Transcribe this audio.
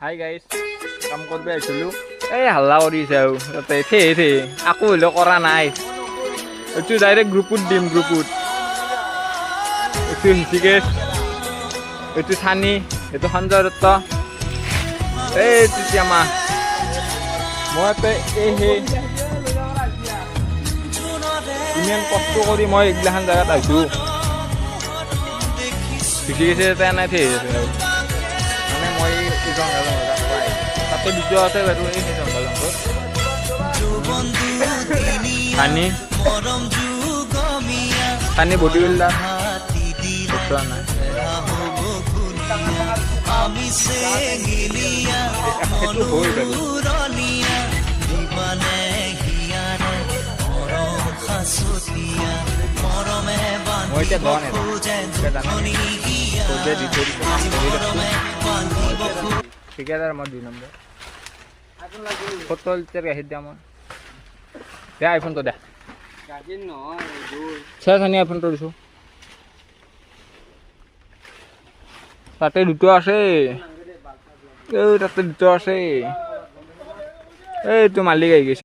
Hi guys, কাম কৰিব আহিছিলোঁ। এই হাল্লা কৰিছে আৰু তাতে আকৌ হ'লেও কৰা নাই। এইটো ডাইৰেক্ট গ্ৰুপত দিম, গ্ৰুপত। এইটো হৃষিকেশ, এইটো চানি, এইটো সঞ্জয় দত্ত, এই তিতিয়ামা। মই ইমান কষ্ট কৰি মই এইগিলাখান জেগাত আহিছোঁ। হৃষিকেশে এটা নাই মানে মই তাতে দ্বিতীয় আছে বাৰু এই জংঘলটোত পানী বডি বিল্ডাৰ নাই। সেইটো হৈ বাৰু মই এতিয়া ধন ঠিকাদাৰ মই 2 নম্বৰ ফটো গাখীৰ দিয়া মই দে আইফোনটো দে চানি আইফোনটো দিছোঁ। তাতে দুটো আছে, তাতে দুটো আছে। এইটো মালিক আহি গৈছে।